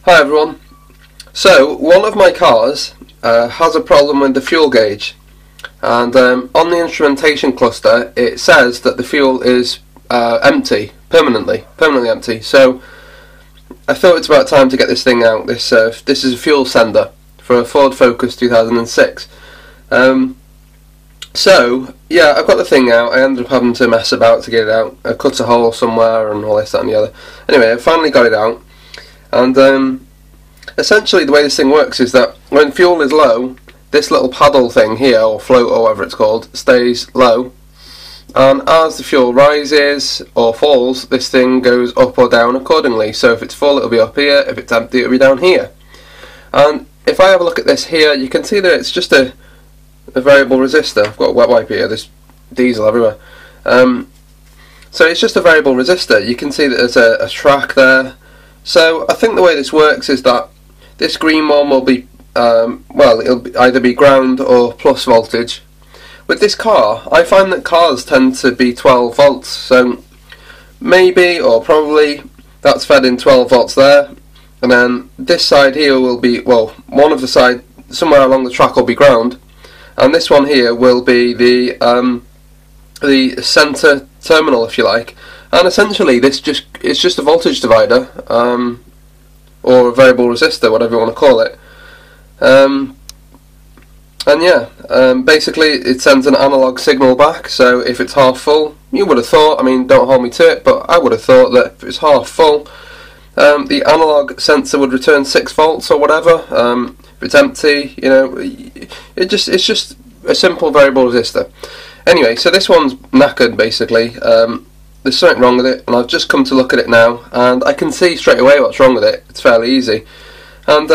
Hi everyone. So one of my cars has a problem with the fuel gauge, and on the instrumentation cluster it says that the fuel is empty, permanently empty. So I thought it's about time to get this thing out. This is a fuel sender for a Ford Focus 2006. So yeah, I've got the thing out. I ended up having to mess about to get it out. I cut a hole somewhere and all this, that and the other. Anyway, I finally got it out, and essentially the way this thing works is that when fuel is low, this little paddle thing here, or float or whatever it's called, stays low, and as the fuel rises or falls, this thing goes up or down accordingly. So if it's full, it'll be up here; if it's empty, it'll be down here. And if I have a look at this here, you can see that it's just a variable resistor. I've got a wet wipe here, there's diesel everywhere. So it's just a variable resistor. You can see that there's a track there. So I think the way this works is that this green one will be, well, it'll either be ground or plus voltage. With this car, I find that cars tend to be 12 volts, so maybe or probably that's fed in 12 volts there, and then this side here will be, well, one of the side somewhere along the track will be ground, and this one here will be the centre terminal, if you like. And essentially it's just a voltage divider, or a variable resistor, whatever you want to call it. And yeah, basically it sends an analog signal back. So if it's half full, you would have thought, I mean, don't hold me to it, but I would have thought that if it's half full, the analog sensor would return 6 volts or whatever. If it's empty, you know, it's just a simple variable resistor. Anyway, so this one's knackered basically. There's something wrong with it, and I've just come to look at it now, and I can see straight away what's wrong with it. It's fairly easy, and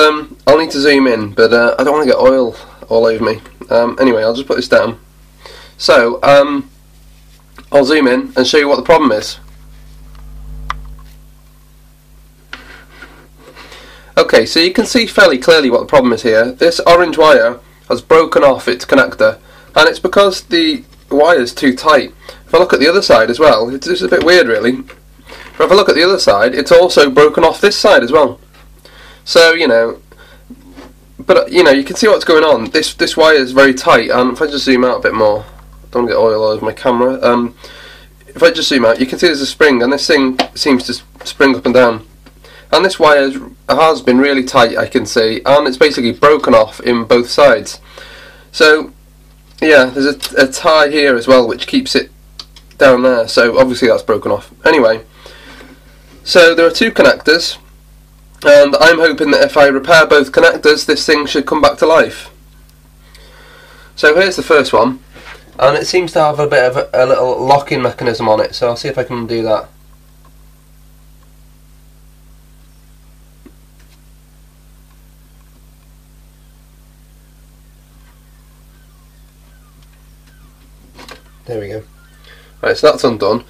I'll need to zoom in, but I don't want to get oil all over me. Anyway, I'll just put this down. So I'll zoom in and show you what the problem is. Okay, so you can see fairly clearly what the problem is here. This orange wire has broken off its connector, and it's because the wire's too tight. If I look at the other side as well, it's just a bit weird really. But if I look at the other side, it's also broken off this side as well. So, you know, but you know, you can see what's going on. This wire is very tight, and if I just zoom out a bit more, I don't want to get oil all over my camera. If I just zoom out, you can see there's a spring, and this thing seems to spring up and down. And this wire has been really tight, I can see, and it's basically broken off in both sides. So yeah, there's a tie here as well which keeps it down there, so obviously that's broken off. Anyway, so there are two connectors, and I'm hoping that if I repair both connectors, this thing should come back to life. So here's the first one, and it seems to have a bit of a little locking mechanism on it, so I'll see if I can do that. There we go. Right, so that's undone.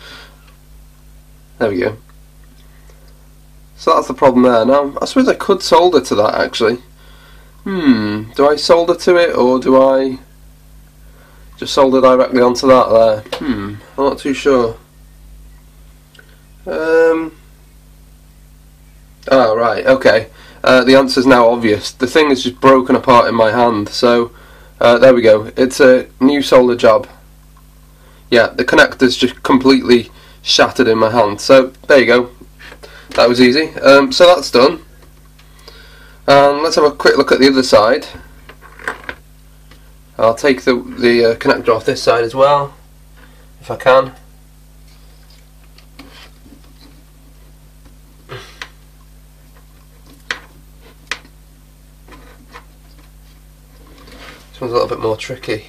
There we go. So that's the problem there. Now, I suppose I could solder to that actually. Do I solder to it, or do I just solder directly onto that there? I'm not too sure. Oh, right, okay. The answer's now obvious. The thing is just broken apart in my hand, so there we go. It's a new solder job. Yeah, the connector's just completely shattered in my hand. So there you go. That was easy. So that's done. And let's have a quick look at the other side. I'll take the connector off this side as well, if I can. This one's a little bit more tricky.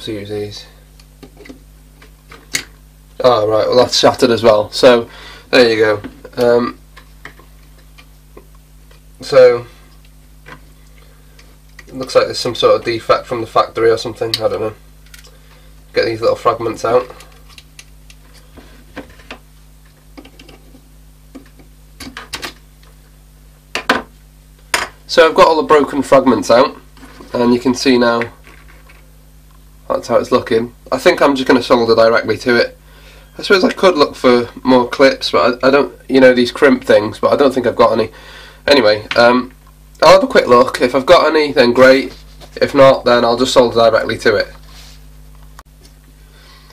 Use these. Oh right, well that's shattered as well. So there you go. So it looks like there's some sort of defect from the factory or something. I don't know. Get these little fragments out. So I've got all the broken fragments out, and you can see now that's how it's looking. I think I'm just going to solder directly to it. I suppose I could look for more clips, but I don't, you know, these crimp things, but I don't think I've got any. Anyway, I'll have a quick look. If I've got any, then great. If not, then I'll just solder directly to it.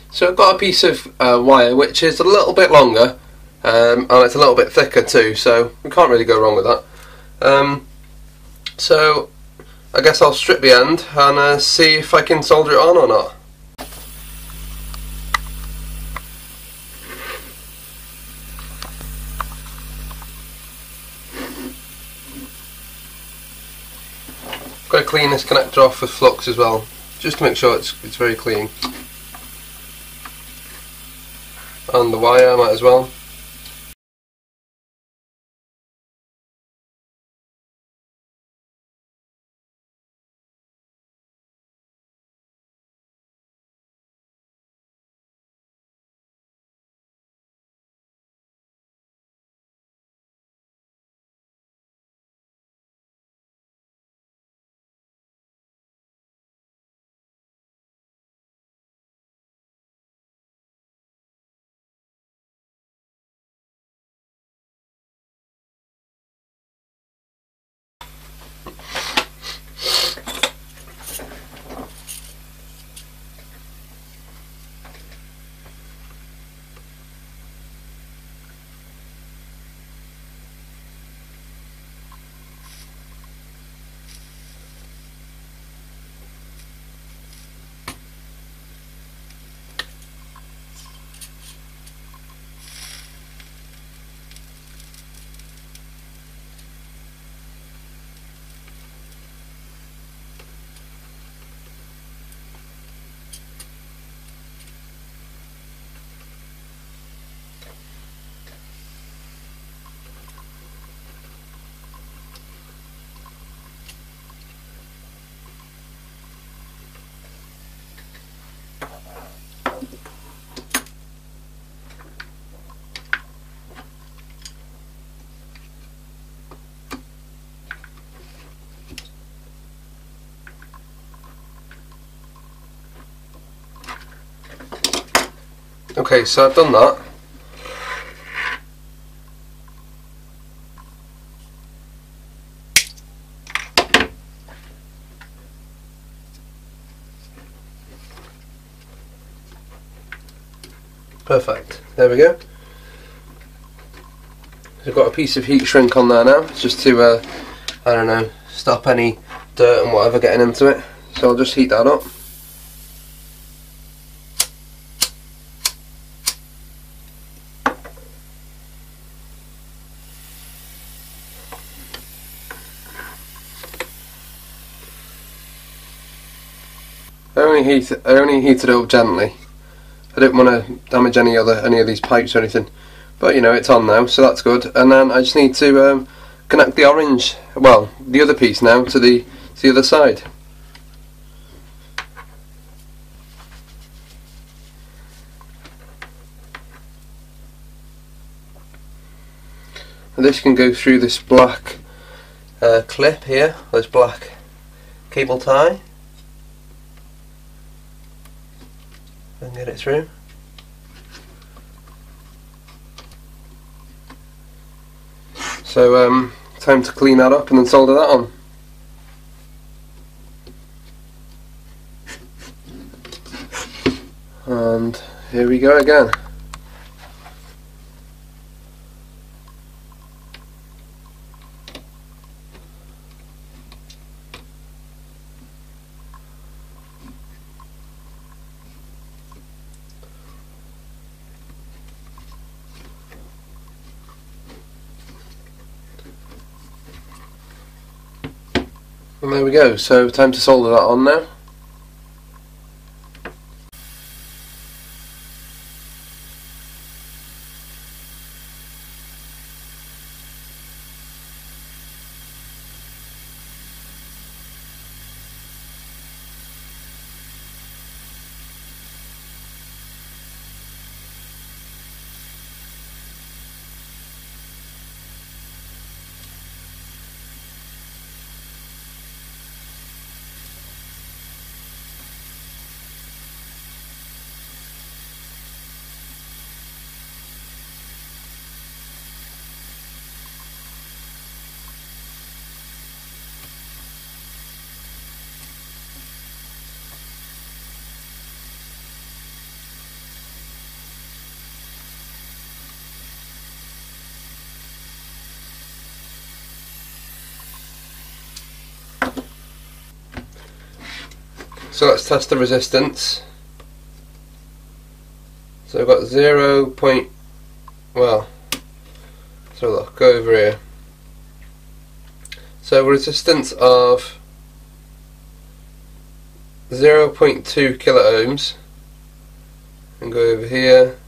So I've got a piece of wire which is a little bit longer, and it's a little bit thicker too, so we can't really go wrong with that. So I guess I'll strip the end and see if I can solder it on or not. Got to clean this connector off with flux as well, just to make sure it's very clean. And the wire I might as well. Okay, so I've done that. Perfect, there we go. I've got a piece of heat shrink on there now, just to, I don't know, stop any dirt and whatever getting into it. So I'll just heat that up. I only heat it up gently. I don't want to damage any of these pipes or anything. But you know, it's on now, so that's good. And then I just need to connect the orange, well, the other piece now to the other side. And this can go through this black clip here, this black cable tie. And get it through. So time to clean that up and then solder that on. And here we go again. And there we go, so time to solder that on now. So let's test the resistance. So I've got 0. Well, so look, go over here. So resistance of 0.2 kilo ohms, and go over here.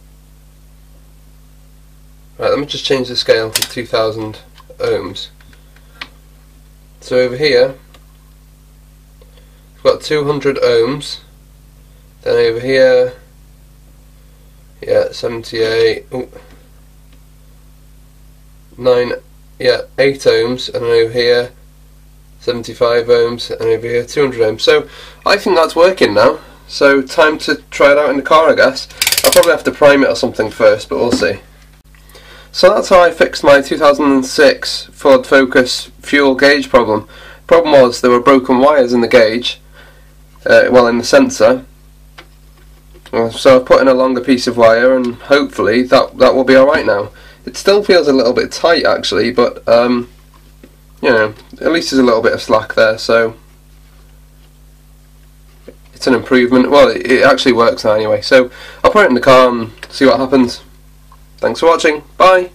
Right, let me just change the scale to 2000 ohms. So over here we've got 200 ohms, then over here, yeah, 78, ooh, 8 ohms, and then over here 75 ohms, and over here 200 ohms. So I think that's working now. So time to try it out in the car, I guess. I'll probably have to prime it or something first, but we'll see. So that's how I fixed my 2006 Ford Focus fuel gauge problem. Problem was there were broken wires in the gauge, in the sensor. So I've put in a longer piece of wire, and hopefully that will be alright now. It still feels a little bit tight actually, but you know, at least there's a little bit of slack there, so it's an improvement. Well, it actually works now anyway, so I'll put it in the car and see what happens. Thanks for watching, bye!